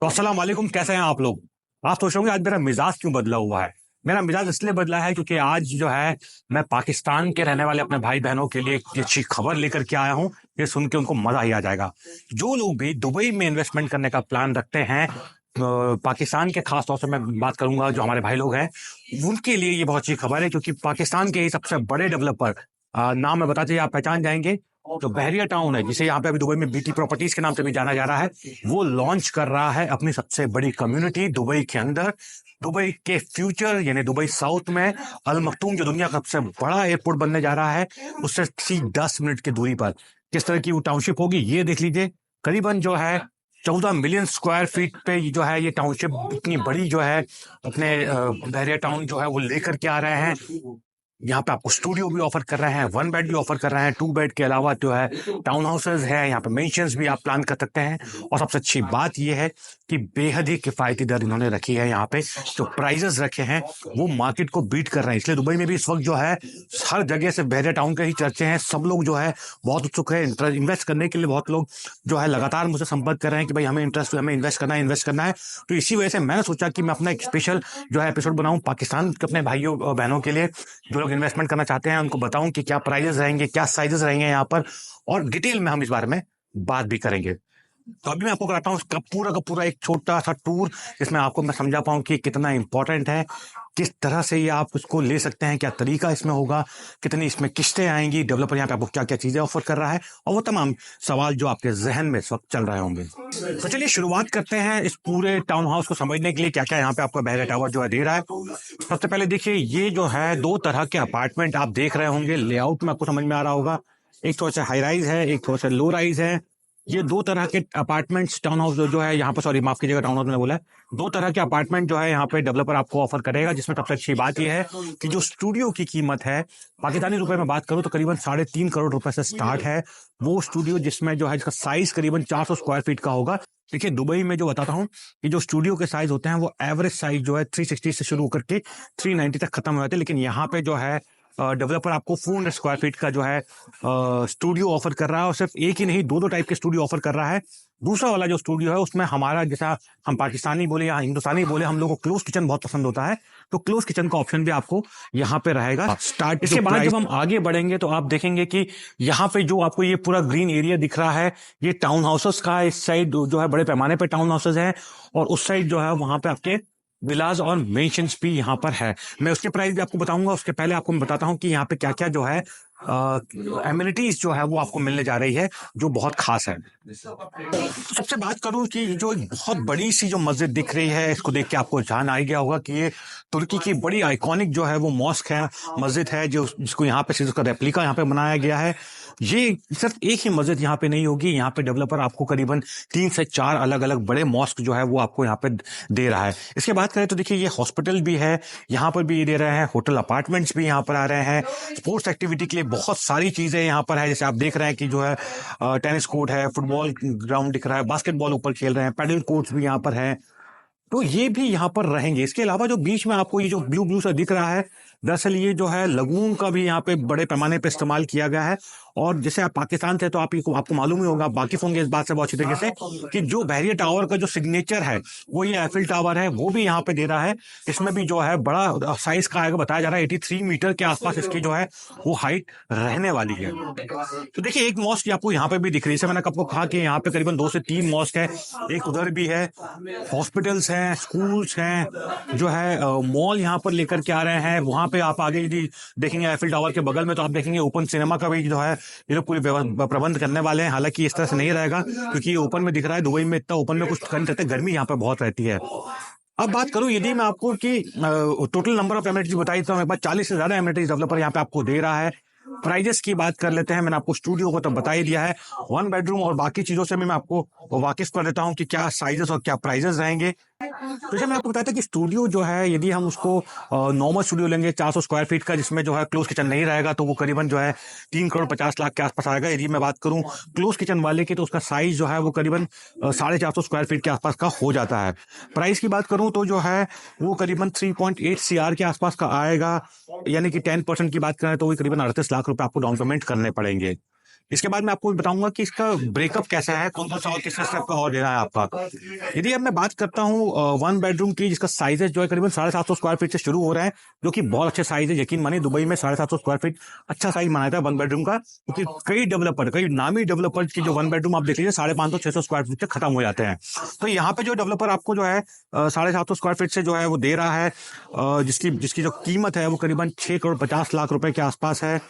तो अस्सलाम वालेकुम, कैसे हैं आप लोग। आप सोच रहे होंगे आज मेरा मिजाज क्यों बदला हुआ है। मेरा मिजाज इसलिए बदला है क्योंकि आज जो है मैं पाकिस्तान के रहने वाले अपने भाई बहनों के लिए एक अच्छी खबर लेकर के आया हूं। ये सुन के उनको मजा ही आ जाएगा। जो लोग भी दुबई में इन्वेस्टमेंट करने का प्लान रखते हैं, पाकिस्तान के खास तौर से मैं बात करूंगा, जो हमारे भाई लोग हैं उनके लिए ये बहुत अच्छी खबर है, क्योंकि पाकिस्तान के ही सबसे बड़े डेवलपर, नाम मैं बताते ही आप पहचान जाएंगे, जो बहरिया टाउन है, जिसे यहाँ पे अभी दुबई में बीटी प्रॉपर्टीज के नाम से भी जाना जा रहा है, वो लॉन्च कर रहा है अपनी सबसे बड़ी कम्युनिटी दुबई के अंदर। दुबई के फ्यूचर यानी दुबई साउथ में अल मखतूम, जो दुनिया का सबसे बड़ा एयरपोर्ट बनने जा रहा है, उससे ठीक 10 मिनट की दूरी पर किस तरह की वो टाउनशिप होगी ये देख लीजिए। करीबन जो है 14 मिलियन स्क्वायर फीट पे जो है ये टाउनशिप इतनी बड़ी जो है अपने बहरिया टाउन जो है वो लेकर के आ रहे हैं। यहाँ पे आपको स्टूडियो भी ऑफर कर रहे हैं, 1 बेड भी ऑफर कर रहे हैं, 2 बेड के अलावा जो है टाउन हाउसेज है, यहाँ पे मेंशंस भी आप प्लान कर सकते हैं। और सबसे अच्छी बात यह है कि बेहद ही किफायती दर इन्होंने रखी है। यहाँ पे जो प्राइजेस रखे हैं वो मार्केट को बीट कर रहे हैं, इसलिए दुबई में भी इस वक्त जो है हर जगह से बहरिया टाउन के ही चर्चे हैं। सब लोग जो है बहुत उत्सुक है इन्वेस्ट करने के लिए। बहुत लोग जो है लगातार मुझसे संपर्क कर रहे हैं कि भाई हमें इन्वेस्ट करना है, इन्वेस्ट करना है। तो इसी वजह से मैंने सोचा कि मैं अपना एक स्पेशल जो है एपिसोड बनाऊं पाकिस्तान के अपने भाइयों और बहनों के लिए, जो लोग इन्वेस्टमेंट करना चाहते हैं, उनको बताऊं कि क्या प्राइजेस रहेंगे, क्या साइजेस रहेंगे यहाँ पर, और डिटेल में हम इस बारे में बात भी करेंगे। तो अभी मैं आपको कराता हूँ इसका पूरा का पूरा एक छोटा सा टूर, जिसमें आपको मैं समझा पाऊँ कि कितना इंपॉर्टेंट है, किस तरह से ये आप उसको ले सकते हैं, क्या तरीका इसमें होगा, कितनी इसमें किस्तें आएंगी, डेवलपर यहाँ पे आपको क्या क्या चीजें ऑफर कर रहा है, और वो तमाम सवाल जो आपके जहन में इस वक्त चल रहे होंगे। तो चलिए शुरुआत करते हैं इस पूरे टाउन हाउस को समझने के लिए क्या क्या यहाँ पे आपको बहरिया टावर जो है दे रहा है। सबसे पहले देखिए, ये जो है 2 तरह के अपार्टमेंट आप देख रहे होंगे, लेआउट में आपको समझ में आ रहा होगा। एक थोड़ा सा हाई राइज है, एक थोड़ा सा लो राइज है। ये 2 तरह के अपार्टमेंट्स टाउन हाउस जो है यहाँ पर, सॉरी माफ कीजिएगा, टाउन हाउस मैंने बोला है। 2 तरह के अपार्टमेंट जो है यहाँ पे डेवलपर आपको ऑफर करेगा, जिसमें सबसे अच्छी बात यह है कि जो स्टूडियो की कीमत है पाकिस्तानी रुपए में बात करूं तो करीबन 3.5 करोड़ रुपए से स्टार्ट है। वो स्टूडियो जिसमें जो है जिसका साइज करीबन 400 स्क्वायर फीट का होगा। देखिए दुबई में जो बताता हूँ कि जो स्टूडियो के साइज होते हैं वो एवरेज साइज जो है 360 से शुरू होकर के 390 तक खत्म हो जाते हैं, लेकिन यहाँ पे जो है डेवलपर आपको 400 स्क्वायर फीट का जो है स्टूडियो ऑफर कर रहा है, और सिर्फ एक ही नहीं, दो दो टाइप के स्टूडियो ऑफर कर रहा है। दूसरा वाला जो स्टूडियो है उसमें हमारा, जैसा हम पाकिस्तानी बोले या हिंदुस्तानी बोले, हम लोग को क्लोज किचन बहुत पसंद होता है, तो क्लोज किचन का ऑप्शन भी आपको यहाँ पे रहेगा। स्टार्ट इसके बाद जब हम आगे बढ़ेंगे तो आप देखेंगे कि यहाँ पे जो आपको ये पूरा ग्रीन एरिया दिख रहा है, ये टाउन हाउसेस का, इस साइड जो है बड़े पैमाने पे टाउन हाउसेस है, और उस साइड जो है वहां पे आपके विलाज और मेंशंस भी यहाँ पर है। मैं उसके प्राइस भी आपको बताऊंगा, उसके पहले आपको मैं बताता हूँ कि यहाँ पे क्या क्या जो है एमिनिटीज जो है वो आपको मिलने जा रही है, जो बहुत खास है। तो सबसे बात करूं कि जो एक बहुत बड़ी सी जो मस्जिद दिख रही है, इसको देख के आपको ध्यान आ गया होगा कि ये तुर्की की बड़ी आइकॉनिक जो है वो मॉस्क है, मस्जिद है, जो जिसको यहाँ पे उसका रेप्लिका यहाँ पे बनाया गया है। ये सिर्फ एक ही मस्जिद यहाँ पे नहीं होगी, यहाँ पे डेवलपर आपको करीबन 3 से 4 अलग अलग बड़े मॉस्क जो है वो आपको यहाँ पे दे रहा है। इसके बात करें तो देखिए, ये हॉस्पिटल भी है, यहाँ पर भी ये दे रहे हैं, होटल अपार्टमेंट्स भी यहाँ पर आ रहे हैं, स्पोर्ट्स एक्टिविटी के लिए बहुत सारी चीजें यहाँ पर है। जैसे आप देख रहे हैं कि जो है टेनिस कोर्ट है, फुटबॉल ग्राउंड दिख रहा है, बास्केटबॉल ऊपर खेल रहे हैं, पैडल कोर्ट्स भी यहाँ पर है, तो ये भी यहाँ पर रहेंगे। इसके अलावा जो बीच में आपको ये जो ब्लू ब्लू सा दिख रहा है, दरअसल ये जो है लगून का भी यहाँ पे बड़े पैमाने पे इस्तेमाल किया गया है। और जैसे आप पाकिस्तान से तो आपको मालूम ही होगा, वाकिफ होंगे इस बात से बहुत अच्छी तरीके से, कि जो बहरिया टावर का जो सिग्नेचर है वो ये एफिल टावर है, वो भी यहाँ पे दे रहा है। इसमें भी जो है बड़ा साइज का आएगा, बताया जा रहा है 83 मीटर के आसपास इसकी जो है वो हाइट रहने वाली है। तो देखिए, एक मॉस्क आपको यहाँ पे भी दिख रही है, मैंने आपको कहा कि यहाँ पे करीबन 2 से 3 मॉस्क है, एक उधर भी है, हॉस्पिटल्स हैं, स्कूल्स हैं, जो है मॉल यहाँ पर लेकर के आ रहे हैं। वहां पे आप आगे यदि देखेंगे एफिल टावर के बगल में, तो आप देखेंगे ओपन सिनेमा का भी जो है ये लोग पूरी प्रबंध करने वाले हैं। हालांकि इस तरह से नहीं रहेगा, क्योंकि ये ओपन में दिख रहा है, दुबई में इतना ओपन में कुछ कर नहीं सकते, गर्मी यहाँ पे बहुत रहती है। अब बात करूं यदि मैं आपको कि टोटल नंबर ऑफ एमिनिटीज बताई, तो मेरे पास 40 से ज्यादा एमिनिटीज डेवलपर यहाँ पे आपको दे रहा है। प्राइजेस की बात कर लेते हैं, मैंने आपको स्टूडियो को तो बता ही दिया है, 1 बेडरूम और बाकी चीजों से भी मैं आपको वाकिफ कर देता हूं कि क्या साइजेस और क्या प्राइजेस रहेंगे। तो जैसे मैं आपको बताया था कि स्टूडियो जो है, यदि हम उसको नॉर्मल स्टूडियो लेंगे 400 स्क्वायर फीट का, जिसमें जो है क्लोज किचन नहीं रहेगा, तो वो करीबन जो है 3 करोड़ 50 लाख के आसपास आएगा। यदि मैं बात करूं क्लोज किचन वाले की, तो उसका साइज जो है वो करीबन 450 स्क्वायर फीट के आसपास का हो जाता है। प्राइस की बात करूं तो जो है वो करीबन 3.8 CR के आसपास का आएगा, यानी कि 10% की बात करें तो वो करीबन 38 लाख रुपए आपको डाउन पेमेंट करने पड़ेंगे। इसके बाद मैं आपको बताऊंगा कि इसका ब्रेकअप कैसा है, कौन कौन सा और किस स्टेप का और देना है आपका। यदि अब मैं बात करता हूँ 1 बेडरूम की, जिसका साइज है जो है करीबन 750 स्क्वायर फीट से शुरू हो रहा है, जो कि बहुत अच्छे साइज है। यकीन मानिए दुबई में 750 स्क्वायर फीट अच्छा साइज माना था 1 बेडरूम का, क्योंकि कई नामी डेवलपर की जो 1 बेडरूम आप देख लीजिए 550-600 स्क्वायर फीट से खत्म हो जाते हैं। तो यहाँ पे जो डेवलपर आपको जो है 750 स्क्वायर फीट से जो है वो दे रहा है, जिसकी जिसकी जो कीमत है वो करीबन 6 करोड़ 50 लाख रुपए के आसपास है।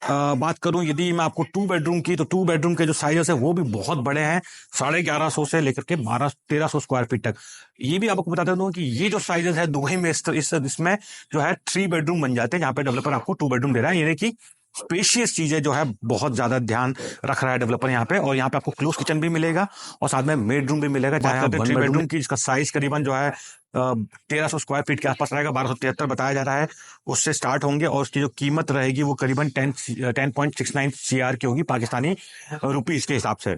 बात करूं यदि मैं आपको 2 बेडरूम की, तो 2 बेडरूम के जो साइजेस है वो भी बहुत बड़े हैं, 1150 से लेकर के 1200-1300 स्क्वायर फीट तक। ये भी आपको बता देता हूं कि ये जो साइजेस है दुबई में इसमें जो है 3 बेडरूम बन जाते हैं, जहां पे डेवलपर आपको 2 बेडरूम दे रहा है। यानी कि स्पेशियस चीजें जो है बहुत ज्यादा ध्यान रख रहा है डेवलपर यहाँ पे। और यहाँ पे आपको क्लोज किचन भी मिलेगा और साथ में मेड रूम भी मिलेगा। चाहे आप 3 बेडरूम की, जिसका साइज करीबन जो है 1300 स्क्वायर फीट के आसपास रहेगा, 1273 बताया जा रहा है, उससे स्टार्ट होंगे। और उसकी जो कीमत रहेगी वो करीबन 10.69 CR की होगी पाकिस्तानी रुपीज के हिसाब से।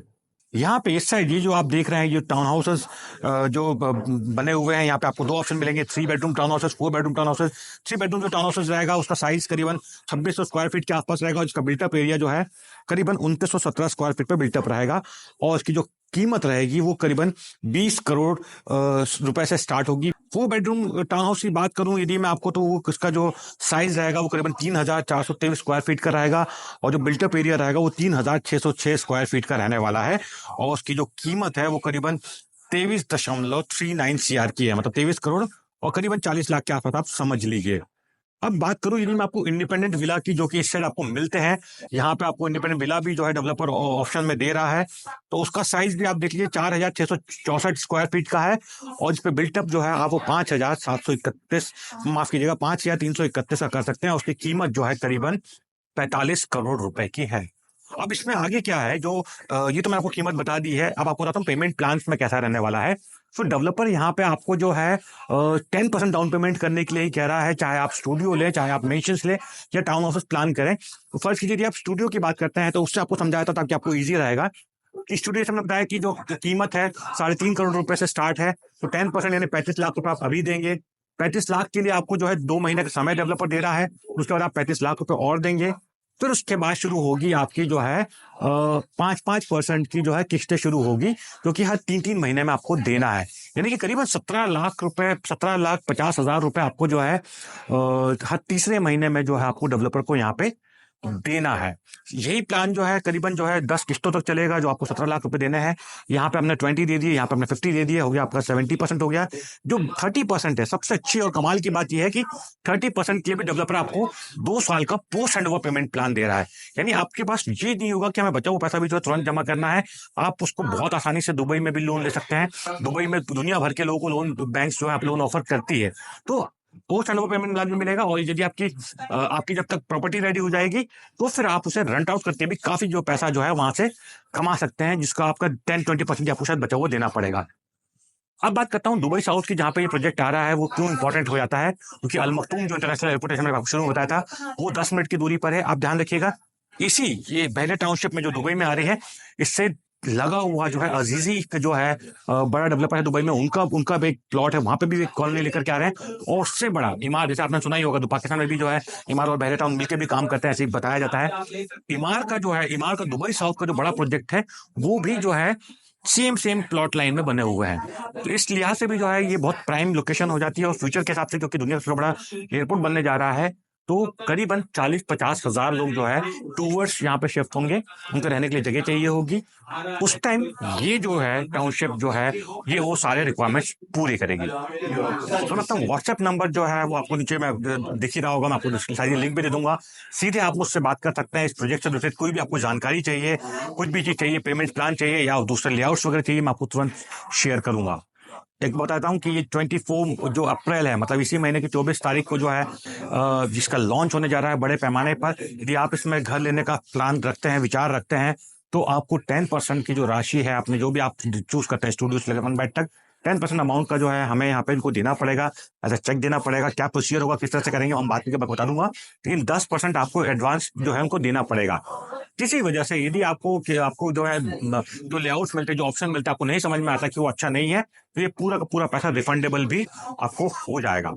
यहाँ पे इस साइड ये जो आप देख रहे हैं, ये टाउन हाउसेस जो बने हुए हैं, यहाँ पे आपको 2 ऑप्शन मिलेंगे, 3 bedroom town houses, 4 bedroom town houses. 3 bedroom जो टाउन हाउसेस रहेगा उसका साइज करीबन 2600 स्क्वायर फीट के आसपास रहेगा, और जिसका बिल्टअप एरिया जो है करीबन 2917 स्क्वायर फीट पे बिल्टअप रहेगा। और इसकी जो कीमत रहेगी वो करीबन 20 करोड़ रुपए से स्टार्ट होगी। 4 बेडरूम टाउन हाउस की बात करूं यदि मैं आपको, तो वो इसका जो साइज रहेगा वो करीबन 3423 स्क्वायर फीट का रहेगा, और जो बिल्टअप एरिया रहेगा वो 3606 स्क्वायर फीट का रहने वाला है। और उसकी जो कीमत है वो करीबन 23.39 CR की है, मतलब 23 करोड़ और करीबन 40 लाख के आसपास आप समझ लीजिए। अब बात करूं यदि मैं आपको इंडिपेंडेंट विला की, जो कि इस साइड आपको मिलते हैं, यहाँ पे आपको इंडिपेंडेंट विला भी जो है डेवलपर ऑप्शन में दे रहा है, तो उसका साइज भी आप देख लीजिए 4664 स्क्वायर फीट का है। और इस पे बिल्टअप जो है आप वो 5731, माफ कीजिएगा 5331 का कर सकते हैं। उसकी कीमत जो है करीबन 45 करोड़ रुपए की है। अब इसमें आगे क्या है, जो ये तो मैं आपको कीमत बता दी है। अब आपको बताता हूँ पेमेंट प्लान में कैसा रहने वाला है। तो डेवलपर यहाँ पे आपको जो है 10% डाउन पेमेंट करने के लिए ही कह रहा है, चाहे आप स्टूडियो ले, चाहे आप मेंशंस ले, या टाउन ऑफिस प्लान करें। तो फर्स्ट कीजिए, यदि आप स्टूडियो की बात करते हैं तो उससे आपको समझाया था ताकि आपको ईजी रहेगा। स्टूडियो से हमने बताया कि जो कीमत है 3.5 करोड़ रुपए से स्टार्ट है, तो 10% यानी 35 लाख रुपए आप अभी देंगे। 35 लाख के लिए आपको जो है 2 महीने का समय डेवलपर दे रहा है, उसके बाद आप 35 लाख रुपए और देंगे। फिर उसके बाद शुरू होगी आपकी जो है 5% की जो है किस्तें शुरू होगी, जो कि हर 3-3 महीने में आपको देना है। यानी कि करीबन 17 लाख रुपए, 17,50,000 रुपए आपको जो है हर तीसरे महीने में जो है आपको डेवलपर को यहाँ पे देना है। यही प्लान जो है करीबन जो है 10 किस्तों तक चलेगा, जो आपको 17 लाख रुपए देने हैं। यहाँ पे हमने 20 दे दिए, यहाँ पे हमने 50 दे दिए, हो गया आपका 70% हो गया। जो 30% है, सबसे अच्छी और कमाल की बात यह है कि 30% के लिए भी डेवलपर आपको 2 साल का post hand over payment plan दे रहा है। यानी आपके पास ये नहीं होगा कि हमें बचा हुआ पैसा भी जो है तुरंत जमा करना है। आप उसको बहुत आसानी से दुबई में भी लोन ले सकते हैं। दुबई में दुनिया भर के लोगों को लोन बैंक जो है आप लोन ऑफर करती है, तो post hand over payment plan भी मिलेगा। और यदि आपकी जब तक प्रॉपर्टी रेडी हो जाएगी, तो फिर आप उसे रेंट आउट करके भी काफी जो पैसा जो है वहां से कमा सकते हैं, जिसका आपका 10-20% आपको शायद बचा हुआ देना पड़ेगा। अब बात करता हूँ दुबई साउथ की, जहाँ पे ये प्रोजेक्ट आ रहा है वो क्यों इंपॉर्टेंट हो जाता है, क्योंकि अल मखतूम जो इंटरनेशनल एयरपोर्ट है, मैंने आपको शुरू में बताया था, वो 10 मिनट की दूरी पर है। आप ध्यान रखिएगा, ये बहले टाउनशिप में जो दुबई में आ रही है, इससे लगा हुआ जो है अजीजी का जो है बड़ा डेवलपर है दुबई में, उनका उनका भी एक प्लॉट है, वहां पे भी एक कॉलोनी लेकर के आ रहे हैं। और उससे बड़ा इमार, जैसे आपने सुना ही होगा, तो पाकिस्तान में भी जो है इमार और बहरे टाउन मिलकर भी काम करते हैं, ऐसे ही बताया जाता है। इमार का दुबई साउथ का जो बड़ा प्रोजेक्ट है, वो भी जो है सेम प्लॉट लाइन में बने हुए हैं। तो इस लिहाज से भी जो है ये बहुत प्राइम लोकेशन हो जाती है। और फ्यूचर के हिसाब से, क्योंकि दुनिया का सबसे बड़ा एयरपोर्ट बनने जा रहा है, तो करीबन 40-50 हजार लोग जो है टूवर्ड्स यहाँ पे शिफ्ट होंगे, उनको रहने के लिए जगह चाहिए होगी। उस टाइम ये जो है टाउनशिप जो है, ये वो सारे रिक्वायरमेंट्स पूरी करेगी। तो मतलब व्हाट्सएप नंबर जो है वो आपको नीचे में दिख ही रहा होगा, मैं आपको सारी लिंक भी दे दूंगा। सीधे आप मुझसे बात कर सकते हैं। इस प्रोजेक्ट से रिलेटेड कोई भी आपको जानकारी चाहिए, कुछ भी चीज चाहिए, पेमेंट प्लान चाहिए या दूसरे लेआउट्स वगैरह चाहिए, मैं आपको तुरंत शेयर करूंगा। एक बताता हूँ कि ये 24 जो अप्रैल है, मतलब इसी महीने की 24 तारीख को जो है जिसका लॉन्च होने जा रहा है बड़े पैमाने पर। यदि आप इसमें घर लेने का प्लान रखते हैं, विचार रखते हैं, तो आपको 10% की जो राशि है, आपने जो भी आप चूज करते हैं, स्टूडियो से लेकर 1 बेड तक, 10% अमाउंट का जो है हमें यहाँ पे इनको देना पड़ेगा, ऐसा चेक देना पड़ेगा। क्या प्रोसीजर होगा, किस तरह से करेंगे, हम बात करके बता दूंगा, लेकिन 10% आपको एडवांस जो है उनको देना पड़ेगा। किसी वजह से यदि आपको जो है जो लेआउट्स मिलते हैं, जो ऑप्शन मिलता है, आपको नहीं समझ में आता कि वो अच्छा नहीं है, तो ये पूरा का पूरा पैसा रिफंडेबल भी आपको हो जाएगा।